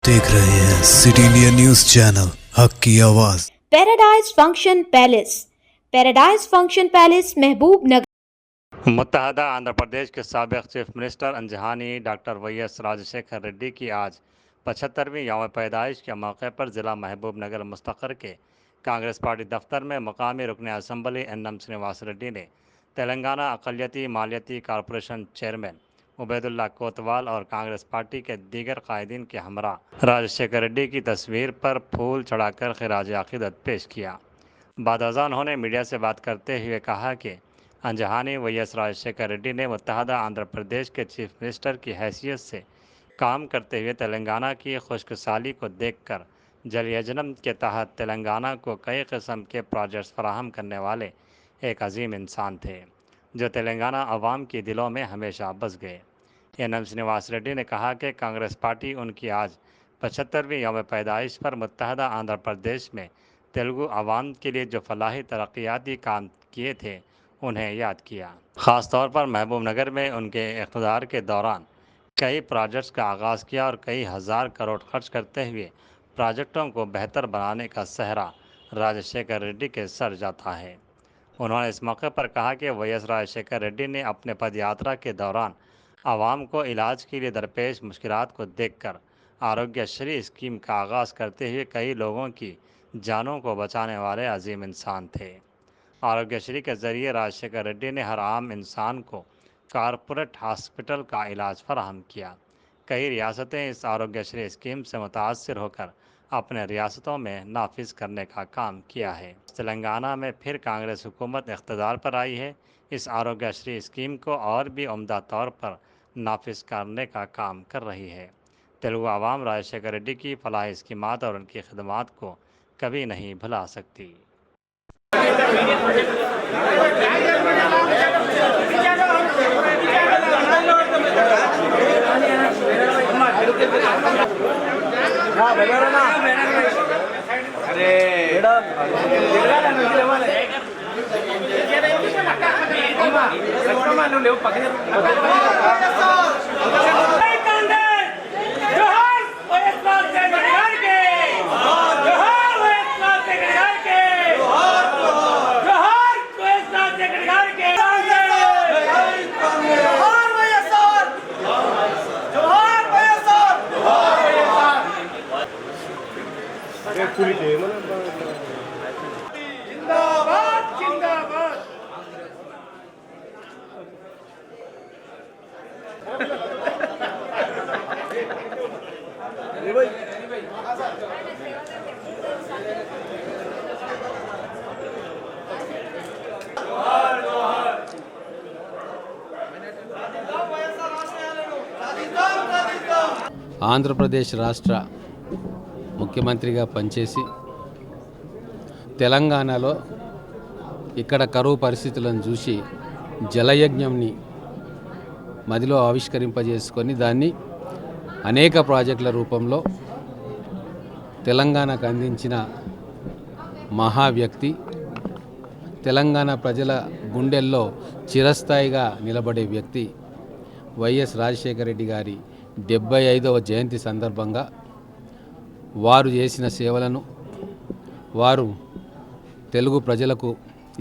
देख रहे हैं सिटी इंडिया न्यूज चैनल हक की आवाज। पैराडाइज फंक्शन पैलेस महबूब नगर। मुत्तहदा आंध्र प्रदेश के साबिक चीफ मिनिस्टर अंजहानी डॉक्टर वाईएस राजशेखर रेड्डी की आज 75वीं यौम पैदाइश के मौके पर ज़िला महबूब नगर मुस्तक़र के कांग्रेस पार्टी दफ्तर में मकामी रुकन असम्बली एन श्रीनिवास रेड्डी ने तेलंगाना अक़लियती मालियती कॉरपोरेशन चेयरमैन उबैदुल्ला कोतवाल और कांग्रेस पार्टी के दीगर कायदीन के हमरा राजशेखर रेड्डी की तस्वीर पर फूल चढ़ाकर खिराज अक़ीदत पेश किया। बाद अज़ां उन्होंने मीडिया से बात करते हुए कहा कि अंजहानी वाईएस राजशेखर रेड्डी ने मुत्तहदा आंध्र प्रदेश के चीफ मिनिस्टर की हैसियत से काम करते हुए तेलंगाना की खुशहाली को देखकर जल योजना के तहत तेलंगाना को कई किस्म के प्रोजेक्ट्स फराहम करने वाले एक अजीम इंसान थे जो तेलंगाना अवाम के दिलों में हमेशा बस गए। एन श्रीनिवास रेड्डी ने कहा कि कांग्रेस पार्टी उनकी आज 75वीं यौम पैदाइश पर मुत्तहदा आंध्र प्रदेश में तेलुगु आवाम के लिए जो फलाही तरक्याती काम किए थे उन्हें याद किया। ख़ास तौर पर महबूब नगर में उनके इक़्तिदार के दौरान कई प्रोजेक्ट्स का आगाज़ किया और कई हज़ार करोड़ खर्च करते हुए प्रोजेक्टों को बेहतर बनाने का सहरा राजशेखर रेड्डी के सर जाता है। उन्होंने इस मौके पर कहा कि वाईएस राजशेखर रेड्डी ने अपने पदयात्रा के दौरान आवाम को इलाज के लिए दरपेश मुश्किलात को देखकर आरोग्यश्री स्कीम का आगाज़ करते हुए कई लोगों की जानों को बचाने वाले अजीम इंसान थे। आरोग्यश्री के ज़रिए राजशेखर रेड्डी ने हर आम इंसान को कॉरपोरेट हॉस्पिटल का इलाज फराहम किया। कई रियासतें इस आरोग्यश्री स्कीम से मुतासर होकर अपने रियासतों में नाफिज करने का काम किया है। तेलंगाना में फिर कांग्रेस हुकूमत इक़्तिदार पर आई है। इस आरोग्यश्री स्कीम को और भी उम्दा तौर पर नाफिज करने का काम कर रही है। तेलुगु आवाम राजशेखर रेड्डी की फलाही स्कीमात और उनकी खिदमात को कभी नहीं भुला सकती। ఆంధ్రప్రదేశ్ రాష్ట్ర ముఖ్యమంత్రిగా పనిచేసి తెలంగాణలో ఇక్కడ కరువు పరిస్థితులను చూసి జలయజ్ఞంని మదిలో ఆవిష్కరింపజేసుకొని దాన్ని అనేక ప్రాజెక్టుల రూపంలో తెలంగాణకు అందించిన మహా వ్యక్తి, తెలంగాణ ప్రజల గుండెల్లో చిరస్థాయిగా నిలబడే వ్యక్తి వైఎస్ రాజశేఖర రెడ్డి గారి 75వ జయంతి సందర్భంగా వారు చేసిన సేవలను, వారు తెలుగు ప్రజలకు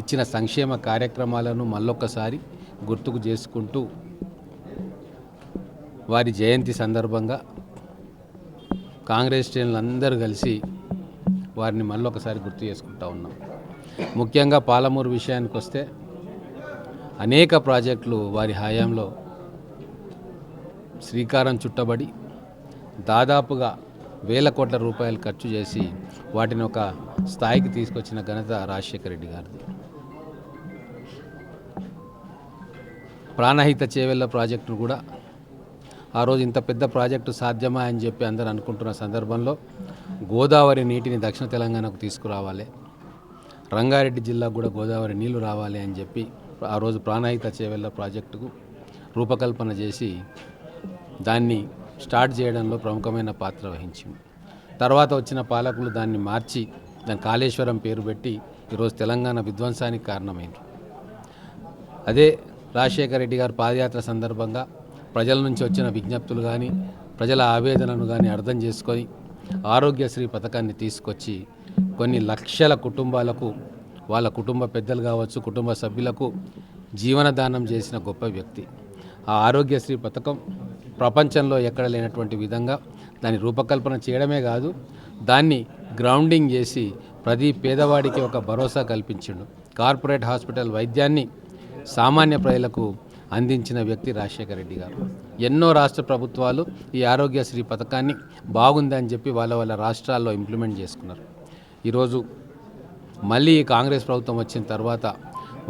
ఇచ్చిన సంక్షేమ కార్యక్రమాలను మళ్ళొక్కసారి గుర్తుకు చేసుకుంటూ వారి జయంతి సందర్భంగా కాంగ్రెస్ శ్రేణులందరూ కలిసి వారిని మళ్ళొకసారి గుర్తు చేసుకుంటూ ఉన్నాం. ముఖ్యంగా పాలమూరు విషయానికి వస్తే అనేక ప్రాజెక్టులు వారి హయాంలో శ్రీకారం చుట్టబడి దాదాపుగా వేల కోట్ల రూపాయలు ఖర్చు చేసి వాటిని ఒక స్థాయికి తీసుకొచ్చిన ఘనత రాజశేఖర రెడ్డి గారిది. ప్రాణహిత చేవెళ్ళ ప్రాజెక్టును కూడా ఆ రోజు ఇంత పెద్ద ప్రాజెక్టు సాధ్యమా అని చెప్పి అందరూ అనుకుంటున్న సందర్భంలో గోదావరి నీటిని దక్షిణ తెలంగాణకు తీసుకురావాలి, రంగారెడ్డి జిల్లాకు కూడా గోదావరి నీళ్లు రావాలి అని చెప్పి ఆ రోజు ప్రాణహిత చేవెళ్ళ ప్రాజెక్టుకు రూపకల్పన చేసి దాన్ని స్టార్ట్ చేయడంలో ప్రముఖమైన పాత్ర వహించింది. తర్వాత వచ్చిన పాలకులు దాన్ని మార్చి దాని కాళేశ్వరం పేరు పెట్టి ఈరోజు తెలంగాణ విధ్వంసానికి కారణమైంది. అదే రాజశేఖర రెడ్డి గారు పాదయాత్ర సందర్భంగా ప్రజల నుంచి వచ్చిన విజ్ఞప్తులు కానీ, ప్రజల ఆవేదనను కానీ అర్థం చేసుకొని ఆరోగ్యశ్రీ పథకాన్ని తీసుకొచ్చి కొన్ని లక్షల కుటుంబాలకు వాళ్ళ కుటుంబ పెద్దలు కావచ్చు, కుటుంబ సభ్యులకు జీవనదానం చేసిన గొప్ప వ్యక్తి. ఆ ఆరోగ్యశ్రీ పథకం ప్రపంచంలో ఎక్కడ లేనటువంటి విధంగా దాని రూపకల్పన చేయడమే కాదు, దాన్ని గ్రౌండింగ్ చేసి ప్రతి పేదవాడికి ఒక భరోసా కల్పించిండు. కార్పొరేట్ హాస్పిటల్ వైద్యాన్ని సామాన్య ప్రజలకు అందించిన వ్యక్తి రాజశేఖర రెడ్డి గారు. ఎన్నో రాష్ట్ర ప్రభుత్వాలు ఈ ఆరోగ్యశ్రీ పథకాన్ని బాగుందని చెప్పి వాళ్ళ రాష్ట్రాల్లో ఇంప్లిమెంట్ చేసుకున్నారు. ఈరోజు మళ్ళీ కాంగ్రెస్ ప్రభుత్వం వచ్చిన తర్వాత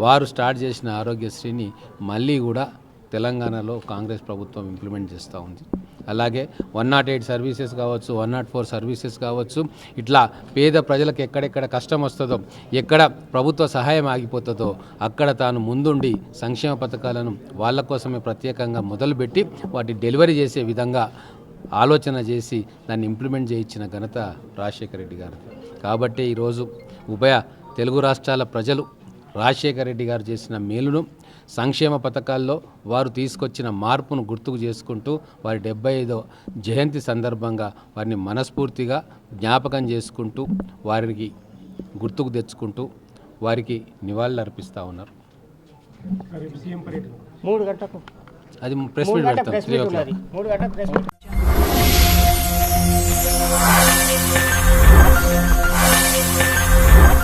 వారు స్టార్ట్ చేసిన ఆరోగ్యశ్రీని మళ్ళీ కూడా తెలంగాణలో కాంగ్రెస్ ప్రభుత్వం ఇంప్లిమెంట్ చేస్తూ ఉంది. అలాగే 108 సర్వీసెస్ కావచ్చు, 104 సర్వీసెస్ కావచ్చు, ఇట్లా పేద ప్రజలకు ఎక్కడెక్కడ కష్టం వస్తుందో, ఎక్కడ ప్రభుత్వ సహాయం ఆగిపోతుందో అక్కడ తాను ముందుండి సంక్షేమ పథకాలను వాళ్ళ కోసమే ప్రత్యేకంగా మొదలుపెట్టి వాటి డెలివరీ చేసే విధంగా ఆలోచన చేసి దాన్ని ఇంప్లిమెంట్ చేయించిన ఘనత రాజశేఖర రెడ్డి గారు. కాబట్టి ఈరోజు ఉభయ తెలుగు రాష్ట్రాల ప్రజలు రాజశేఖర రెడ్డి గారు చేసిన మేలును, సంక్షేమ పథకాల్లో వారు తీసుకొచ్చిన మార్పును గుర్తుకు చేసుకుంటూ వారి 75వ జయంతి సందర్భంగా వారిని మనస్ఫూర్తిగా జ్ఞాపకం చేసుకుంటూ వారికి గుర్తుకు తెచ్చుకుంటూ వారికి నివాళులు అర్పిస్తూ ఉన్నారు. మూడు గంటలకు అది ప్రెస్ మీట్ పెడతాం 3 o'clock.